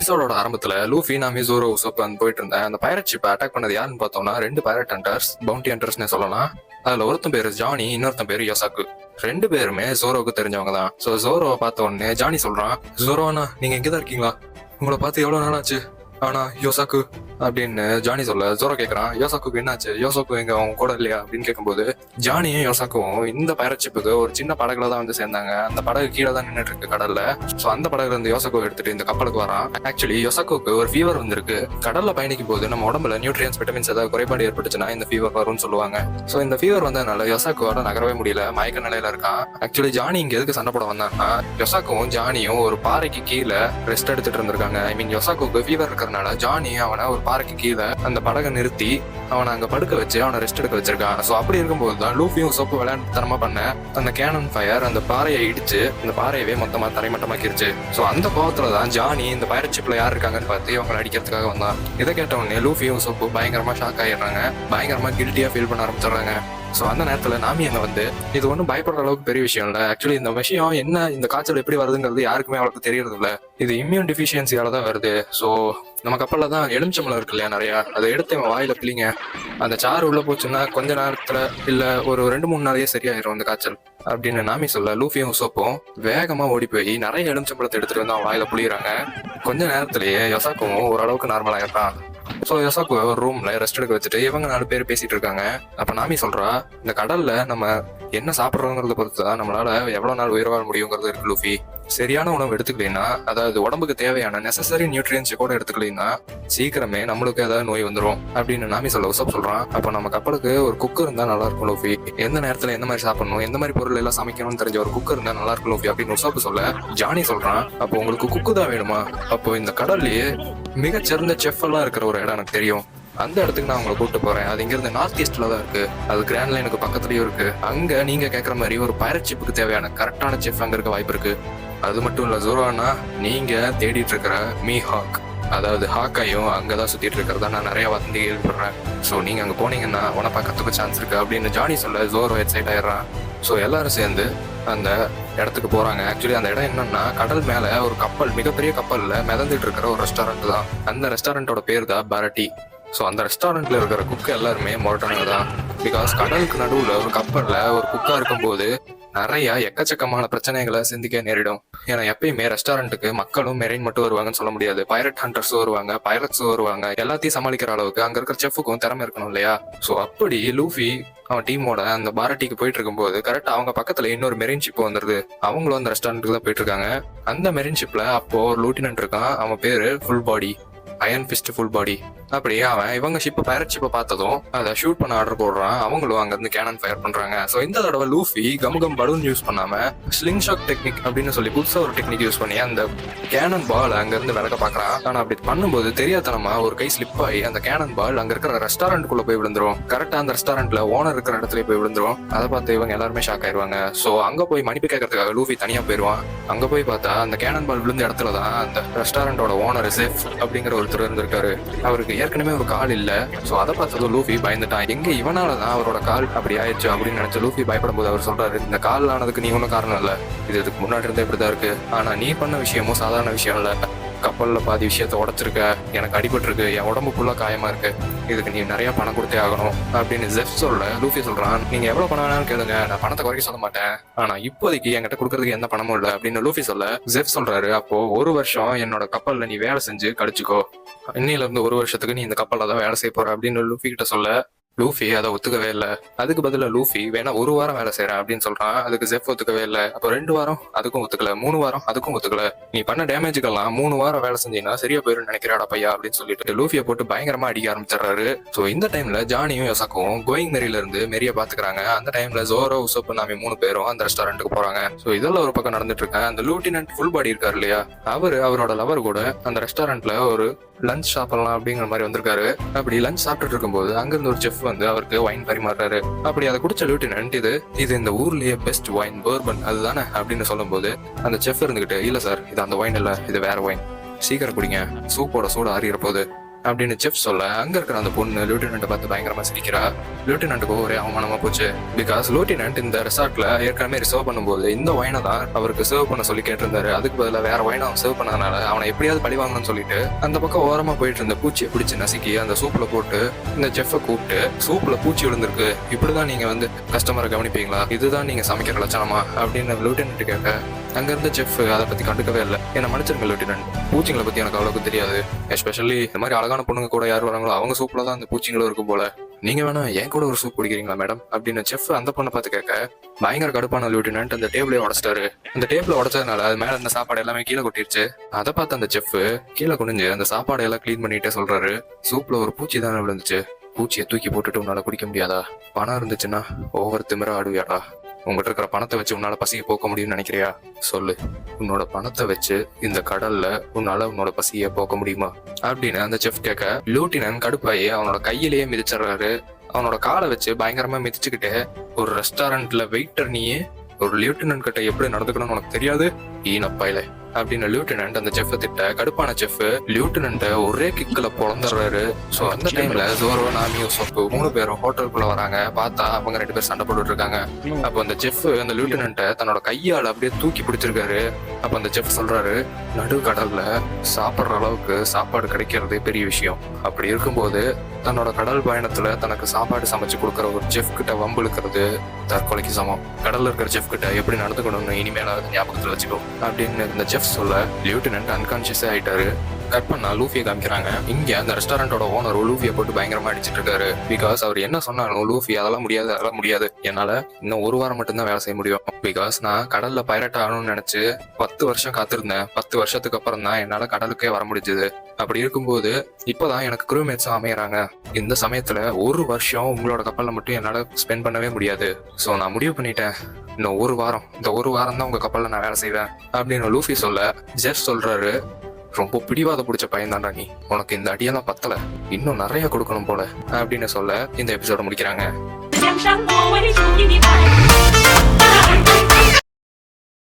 எபிசோடோட ஆரம்பத்துல லூஃபி நாமி ஜோரோ உசோப் போயிட்டு இருந்தேன். அந்த பைரட் ஷிப் அட்டாக் பண்ணது யாருன்னு பார்த்தோம்னா 2 பைரட் ஹண்டர்ஸ், பவுண்டி ஹண்டர்ஸ்னு சொல்லலாம். அதுல ஒருத்தன் பேரு ஜானி, இன்னொருத்தன் பேரு யோசாக்கு. 2 பேருமே ஜோரோவுக்கு தெரிஞ்சவங்க தான். சோ ஜோரோவை பார்த்த உடனே ஜானி சொல்றான், ஜோரோனா நீங்க இங்கதான் இருக்கீங்களா? உங்களை பார்த்து எவ்வளவு நாள் ஆச்சு? ஆனா யோசாக்கு அப்படின்னு ஜானி சொல்ல ஜோரோ கேக்குறான், யோசாக்கு என்னாச்சு? யோசாக்கு எங்க அவங்க கூட இல்லையா அப்படின்னு கேட்கும்போது ஜானியும் யோசாக்குவும் இந்த பைரட் ஷிப்புக்கு ஒரு சின்ன படகுல தான் வந்து சேர்ந்தாங்க. அந்த படகு கீழே தான் நின்றுட்டு இருக்கு கடல்ல. சோ அந்த படகுல இருந்து யோசாக்கு எடுத்துட்டு இந்த கப்பலுக்கு வரான். ஆக்சுவலி யோசாக்குக்கு ஒரு ஃபீவர் வந்திருக்கு. கடல்ல பயணிக்கும் போது நம்ம உடம்புல நியூட்ரியன்ஸ், விட்டமின்ஸ் ஏதாவது குறைபாடு ஏற்பட்டுச்சுன்னா இந்த ஃபீவர் வரும்னு சொல்லுவாங்க. சோ இந்த ஃபீவர் வந்ததுனால யோசாக்குவோட நகரவே முடியல, மயக்க நிலையில இருக்கான். ஆக்சுவலி ஜானி இங்க எதுக்கு சண்டை போட வந்தான்னா, யோசாக்குவும் ஜானியும் ஒரு பாறைக்கு கீழே ரெஸ்ட் எடுத்துட்டு இருந்திருக்காங்க. ஐ மீன் யோசாக்குக்கு ஃபீவர் இருக்கிறதுனால ஜானி அவனை ஒரு பாறைக்கு கீழே அந்த படகை நிறுத்தி அவனை அங்க படுக்க வச்சு அவனை ரெஸ்ட் எடுக்க வச்சிருக்கான். சோ அப்படி இருக்கும்போது தான் லூஃபியும் சோப்பு விளையாட்டுத்தனமா பண்ண அந்த கேனன் ஃபயர் அந்த பாறையை இடிச்சு அந்த பாறையவே மொத்தமா தரைமட்டமாக்கிருச்சு. சோ அந்த கோவத்துலதான் ஜானி இந்த பைரட் ஷிப்ல யார் இருக்காங்கன்னு பார்த்து அவங்களை அடிக்கிறதுக்காக வந்தான். இதை கேட்ட உடனே லூஃபியும் சோப்பு பயங்கரமா ஷாக் ஆயிடுறாங்க, பயங்கரமா கில்ட்டியா ஃபீல் பண்ண ஆரம்பிச்சிடுறாங்க. ஸோ அந்த நேரத்துல நாமி அங்க வந்து, இது ஒன்றும் பயப்படுற அளவுக்கு பெரிய விஷயம் இல்லை. ஆக்சுவலி இந்த விஷயம் என்ன, இந்த காய்ச்சல் எப்படி வருதுங்கிறது யாருக்குமே அவளுக்கு தெரியறது இல்லை. இது இம்யூன் டிஃபிஷியன்சியால தான் வருது. ஸோ நம்ம கப்பல்ல தான் எலுமிச்சம்பழம் இருக்கு இல்லையா நிறையா, அதை எடுத்து வாயில பிள்ளைங்க, அந்த சாறு உள்ள போச்சுன்னா கொஞ்ச நேரத்துல இல்ல ஒரு 2-3 நாளையே சரியாயிரும் அந்த காய்ச்சல் அப்படின்னு நாமி சொல்ல, லூஃபியும் உசோப்பும் வேகமா ஓடி போய் நிறைய எலுமிச்சம்பழத்தை எடுத்துட்டு வந்து அவன் வாயில புளியறாங்க. கொஞ்ச நேரத்திலேயே யோசாக்கும் ஓரளவுக்கு நார்மல் ஆயிடுறான். ஸோ யோசாக்கு ஒரு ரூம்ல ரெஸ்ட் எடுக்க வச்சுட்டு இவங்க 4 பேர் பேசிட்டு இருக்காங்க. அப்ப நாமி சொல்றா, இந்த கடல்ல நம்ம என்ன சாப்பிட்றோங்கிறத பொறுத்து தான் நம்மளால எவ்வளவு நாள் உயிர் வாழ முடியுங்கிறது இருக்கு லூஃபி. சரியான உணவு எடுத்துக்கலைன்னா, அதாவது உடம்புக்கு தேவையான நெசசரி நியூட்ரியன்ஸ் கூட எடுத்துக்கலைன்னா சீக்கிரமே நம்மளுக்கு ஏதாவது நோய் வந்துடும் அப்படின்னு நாமி சொல்ல உசப் சொல்றான். அப்போ நம்ம கப்பலுக்கு ஒரு குக்கர் இருந்தா நல்லா இருக்கும் லூஃபி. எந்த நேரத்துல எந்த மாதிரி சாப்பிடணும், எந்த மாதிரி பொருள் எல்லாம் சமைக்கணும்னு தெரிஞ்ச ஒரு குக்கர் இருந்தா நல்லா இருக்கும் லூஃபி அப்படின்னு உசப் சொல்ல, ஜானி சொல்றான், அப்போ உங்களுக்கு குக்கு தான் வேணுமா? அப்போ இந்த கடல்லயே மிகச்சிறந்த செஃப் எல்லாம் இருக்கிற ஒரு இடம் எனக்கு தெரியும், அந்த இடத்துக்கு நான் உங்களை கூப்பிட்டு போறேன். அது இங்கிருந்து நார்த் ஈஸ்ட்ல தான் இருக்கு, அது கிராண்ட் லைனுக்கு பக்கத்துலயும் இருக்கு. அங்க நீங்க கேட்கற மாதிரி ஒரு பைரட் ஷிப்புக்கு தேவையான கரெக்டான செஃப் அங்க இருக்க வாய்ப்பு இருக்கு. அது மட்டும் இல்ல ஜோரோனா, நீங்க தேடிட்டு இருக்கிற மீஹாக், அதாவது ஹாக்காயும் அங்கதான் சுத்திட்டு இருக்கிறதா நான் நிறைய வசந்தி கேள்விப்படுறேன். ஸோ நீங்க அங்க போனீங்கன்னா உன பார்க்கறதுக்கு சான்ஸ் இருக்கு அப்படின்னு ஜானி சொல்ல ஜோரோ எக்ஸைட் ஆயிடுறான். ஸோ எல்லாரும் சேர்ந்து அந்த இடத்துக்கு போறாங்க. ஆக்சுவலி அந்த இடம் என்னன்னா, கடல் மேல ஒரு கப்பல், மிகப்பெரிய கப்பல்ல மிதந்துட்டு இருக்கிற ஒரு ரெஸ்டாரண்ட் தான். அந்த ரெஸ்டாரண்டோட பேர் தான் பாரட்டி. ஸோ அந்த ரெஸ்டாரண்ட்ல இருக்கிற குக் எல்லாருமே மொரட்டனுங்க தான். பிகாஸ் கடலுக்கு நடுவுல ஒரு கப்பல்ல ஒரு குக்கா இருக்கும்போது நிறைய எக்கச்சக்கமான பிரச்சனைகளை சிந்திக்க நேரிடும். ஏன்னா எப்பயுமே ரெஸ்டாரண்ட்டுக்கு மக்களும் மெரைன் மட்டும் வருவாங்கன்னு சொல்ல முடியாது, பைரட் ஹண்டர்ஸும் வருவாங்க, பைரட்ஸும் வருவாங்க. எல்லாத்தையும் சமாளிக்கிற அளவுக்கு அங்க இருக்கிற செஃப்புக்கும் திறமை இருக்கணும் இல்லையா? ஸோ அப்படி லூஃபி அவன் டீமோட அந்த பாரட்டிக்கு போயிட்டு இருக்கும்போது கரெக்டா அவங்க பக்கத்துல இன்னொரு மெரின் ஷிப் வந்துருது. அவங்களும் அந்த ரெஸ்டாரண்ட்டுக்கு தான் போயிட்டு இருக்காங்க. அந்த மெரின் ஷிப்ல அப்போ ஒரு லூட்டினன்ட் இருக்கான், அவன் பேரு full body, iron fist full body. அப்படியே அவன் இவங்க ஷிப்பை, பைரட் ஷிப்பை பார்த்ததும் அதை ஷூட் பண்ண ஆர்டர் போடுறான். அவங்களும் அங்க இருந்து கேனன் ஃபயர் பண்றாங்க. ஸோ இந்த தடவை லூஃபி கம் பலூன் யூஸ் பண்ணாம ஸ்லிங் ஷாட் டெக்னிக் அப்படின்னு சொல்லி புதுசா ஒரு டெக்னிக் யூஸ் பண்ணி அந்த கேனன் பால் அங்க இருந்து விளக்க பாக்குறான். ஆனா அப்படி பண்ணும்போது தெரியாதனமா ஒரு கை ஸ்லிப் ஆகி அந்த கேனன் பால் அங்க இருக்கிற ரெஸ்டாரண்ட்டுக்குள்ள போய் விழுந்துரும். கரெக்டா அந்த ரெஸ்டாரண்ட்ல ஓனர் இருக்கிற இடத்துல போய் விழுந்துரும். அதை பார்த்து இவங்க எல்லாருமே ஷாக் ஆயிருவாங்க. ஸோ அங்க போய் மன்னிப்பு கேட்கறதுக்காக லூஃபி தனியா போயிருவான். அங்க போய் பார்த்தா அந்த கேனன் பால் விழுந்த இடத்துல தான் அந்த ரெஸ்டாரண்டோட ஓனர் செஃப் அப்படிங்கிற ஒருத்தர் இருந்திருக்காரு. அவருக்கு ஏற்கனவே ஒரு கால் இல்ல. சோ அதை பார்த்ததும் லூஃபி பயந்துட்டான். எங்க இவனாலதான் அவரோட கால் அப்படி ஆயிடுச்சு அப்படின்னு நினைச்ச லூஃபி பயப்படும் போது அவர் சொல்றாரு, இந்த கால் ஆனதுக்கு நீ ஒன்னும் காரணம் இல்ல, இதுக்கு முன்னாடி இருந்தே இப்படிதான் இருக்கு. ஆனா நீ பண்ண விஷயமும் சாதாரண விஷயம் இல்ல. கப்பல்ல பாதி விஷயத்த உடைச்சிருக்க, எனக்கு அடிபட்டு இருக்கு, என் உடம்பு ஃபுல்லா காயமா இருக்கு, இதுக்கு நீ நிறைய பணம் கொடுத்தே ஆகணும் அப்படின்னு ஜெஃப் சொல்ல, லூஃபி சொல்றான், நீங்க எவ்வளவு பணம் வேணாலும் கேளுங்க, நான் பணத்தை குறைக்க சொல்ல மாட்டேன், ஆனா இப்போதைக்கு என்கிட்ட கொடுக்கறதுக்கு எந்த பணமும் இல்லை அப்படின்னு லூஃபி சொல்ல, ஜெஃப் சொல்றாரு, அப்போ 1 வருஷம் என்னோட கப்பல்ல நீ வேலை செஞ்சு கழிச்சுக்கோ, இன்னில இருந்து 1 வருஷத்துக்கு நீ இந்த கப்பல்ல தான் வேலை செய்ய போற அப்படின்னு லூஃபி கிட்ட சொல்ல, லூஃபி அதை ஒத்துக்கவே இல்லை. அதுக்கு பதிலா லூஃபி வேணா 1 வாரம் வேலை செய்யறேன் அப்படின்னு சொல்றான். அதுக்கு ஜெஃப் ஒத்துக்கவே இல்லை. அப்போ 2 வாரம், அதுக்கும் ஒத்துக்கல. 3 வாரம், அதுக்கும் ஒத்துக்கல. நீ பண்ண டேமேஜுக்கெல்லாம் 3 வாரம் வேலை செஞ்சீங்கன்னா சரியா போயிரும் நினைக்கிறாடா பையா அப்படின்னு சொல்லிட்டு லூஃபியை போட்டு பயங்கரமா அடிக்க ஆரம்பிச்சிடுறாரு. ஸோ இந்த டைம்ல ஜானியும் யோசாக்கும் கோயிங் மெரியில இருந்து மெரிய பாத்துக்கிறாங்க. அந்த டைம்ல ஜோரோ, உசோப்பு, நாமி 3 பேரும் அந்த ரெஸ்டாரண்ட்டுக்கு போறாங்க. ஸோ இதெல்லாம் ஒரு பக்கம் நடந்துட்டு இருக்கேன். அந்த லூட்டினன்ட் ஃபுல் பாடி இருக்காரு இல்லையா, அவரோட லவர் கூட அந்த ரெஸ்டாரண்ட்ல ஒரு லஞ்ச் சாப்பிடலாம் அப்படிங்கிற மாதிரி வந்திருக்காரு. அப்படி லஞ்ச் சாப்பிட்டுட்டு இருக்கும்போது அங்கிருந்து ஒரு செஃப் வந்து அவருக்கு வைன் பரிமாறாரு. அப்படி அதை குடிச்ச லூட்டினன்ட், இது இந்த ஊர்லயே பெஸ்ட் வைன் போர்பன் அதுதானே அப்படின்னு சொல்லும் போது அந்த செஃப் இருந்துகிட்டு, இல்ல சார் இது அந்த வைன் இல்ல, இது வேற வைன், சீக்கிரம் குடிங்க, சூப்போட சூட அறிகிற போது அப்படின்னு செஃப் சொல்ல அங்க இருக்கிற அந்த பொண்ணு லெப்டினன்ட்டை பார்த்து பயங்கரமா சிரிக்கிறா. லெப்டினன்ட்டுக்கு ஒரே அவமானமா போச்சு. பிகாஸ் லெப்டினன்ட் இந்த ரிசார்ட்ல ஏற்கனவே ரிசர்வ் பண்ணும்போது இந்த வைனை தான் அவருக்கு சர்வ் பண்ண சொல்லி கேட்டிருந்தாரு. அதுக்கு பதிலாக வேற வைனை அவன் சர்வ் பண்ணதுனால அவனை எப்படியாவது பழி வாங்கணும்னு சொல்லிட்டு அந்த பக்கம் ஓரமா போயிட்டு இருந்த பூச்சியை பிடிச்சு நசுக்கி அந்த சூப்ல போட்டு இந்த செஃப்பை கூப்பிட்டு, சூப்ல பூச்சி விழுந்திருக்கு, இப்படிதான் நீங்க வந்து கஸ்டமரை கவனிப்பீங்களா, இதுதான் நீங்க சமைக்கிற லட்சணமா அப்படின்னு லெப்டினன்ட் கேட்க அங்க இருந்த செஃப் அதை பத்தி கண்டுக்கவே இல்லை. என்ன மன்னிச்சிருங்க லெப்டினன்ட், பூச்சிங்களை பத்தி எனக்கு அவ்வளவுக்கு தெரியாது. எஸ்பெஷலி இந்த மாதிரி அழகான பொண்ணுங்க கூட யார் வராங்களோ அவங்க சூப்ல தான் அந்த பூச்சிங்களும் இருக்கும் போல. நீங்க வேணா என் கூட ஒரு சூப் குடிக்கிறீங்களா மேடம் அப்படின்னு செஃப் அந்த பொண்ணை பார்த்து கேட்க பயங்கர கடுப்பான லெப்டினன்ட் அந்த டேபிளே உடச்சிட்டாரு. அந்த டேபிள் உடச்சதுனால அது மேல இருந்த சாப்பாடு எல்லாமே கீழே கொட்டிருச்சு. அதை பார்த்து அந்த செஃப் கீழே குனிஞ்சு அந்த சாப்பாடு எல்லாம் கிளீன் பண்ணிட்டே சொல்றாரு, சூப்ல ஒரு பூச்சி தானே விழுந்துச்சு, பூச்சியை தூக்கி போட்டுட்டு உன்னால குடிக்க முடியாதா, பணம் இருந்துச்சுன்னா ஒவ்வொரு திமிரா ஆடுவியாடா, உங்ககிட்ட இருக்கிற பணத்தை வச்சு உன்னால பசியை போக்க முடியும்னு நினைக்கிறியா, சொல்லு, உன்னோட பணத்தை வச்சு இந்த கடல்ல உன்னால உன்னோட பசியை போக்க முடியுமா அப்படின்னு அந்த செஃப் கேட்க லெப்டினன்ட் கடுப்பாயி அவனோட கையிலேயே மிதிச்சிடுறாரு. அவனோட காலை வச்சு பயங்கரமா மிதிச்சுக்கிட்டு, ஒரு ரெஸ்டாரண்ட்ல வெயிட்டர் நீயே ஒரு லெப்டினன்ட் கிட்ட எப்படி நடந்துக்கணும்னு உனக்கு தெரியாது ஈனப்பாயில அப்படின்னு லெப்டினன்ட் அந்த செஃப் திட்ட கடுப்பான செஃப் லெப்டினன்ட்ட ஒரே கிக்ல பொழந்துடுறாரு. சோ அந்த டைம்ல ஜோரோ, நாமி, யூசப் 3 பேரும் ஹோட்டலுக்குள்ள வராங்க. பார்த்தா அவங்க 2 பேர் சண்டை போட்டுட்டு இருக்காங்க. அப்போ அந்த செஃப் அந்த லெப்டினன்ட்ட தன்னோட கையால அப்படியே தூக்கி பிடிச்சிருக்காரு. அப்ப அந்த செஃப் சொல்றாரு, நடு கடல்ல சாப்பிடுற அளவுக்கு சாப்பாடு கிடைக்கிறதே பெரிய விஷயம். அப்படி இருக்கும்போது தன்னோட கடல் பயணத்துல தனக்கு சாப்பாடு சமைச்சு கொடுக்கற ஒரு செஃப் கிட்ட வம்பிழுக்கிறது தற்கொலைக்கு சமம். கடல்ல இருக்கிற செஃப் கிட்ட எப்படி நடந்துக்கணும்னு இனிமேல ஞாபகத்துல வச்சுக்கோ அப்படின்னு இந்த செஃப் சொல்ல லெப்டினன்ட் அன்கான்சியஸே ஆயிட்டாரு. கட் பண்ணா லூஃபியை காமிக்கிறாங்க. இங்க அந்த ரெஸ்டாரண்டோட ஓனர் லூஃபியை போட்டு பயங்கரமா அடிச்சிட்டு இருக்காரு. பிகாஸ் அவர் என்ன சொன்னாலும் லூஃபி அதெல்லாம் முடியாது, என்னால இன்னும் 1 வாரம் மட்டும்தான் வேலை செய்ய முடியும். பிகாஸ் நான் கடல்ல பைரட் ஆகணும்னு நினைச்சு 10 வருஷம் காத்திருந்தேன். 10 வருஷத்துக்கு அப்புறம் தான் என்னால கடலுக்கே வர முடிஞ்சது. அப்படி இருக்கும்போது இப்பதான் எனக்கு க்ரூமேட்ஸும் அமையறாங்க. இந்த சமயத்துல 1 வருஷம் உங்களோட கப்பல்ல மட்டும் என்னால ஸ்பெண்ட் பண்ணவே முடியாது. சோ நான் முடிவு பண்ணிட்டேன், இன்னும் 1 வாரம், இந்த 1 வாரம் தான் உங்க கப்பல்ல நான் வேலை செய்வேன் அப்படின்னு லூஃபி சொல்ல ஜெஃப் சொல்றாரு, ரொம்ப பிடிவாத பிடிச்ச பையன் தான்டா நீ, உனக்கு இந்த அடியெல்லாம் பத்தல, இன்னும் நிறைய கொடுக்கணும் போல அப்படின்னு சொல்ல இந்த எபிசோட முடிக்கிறாங்க.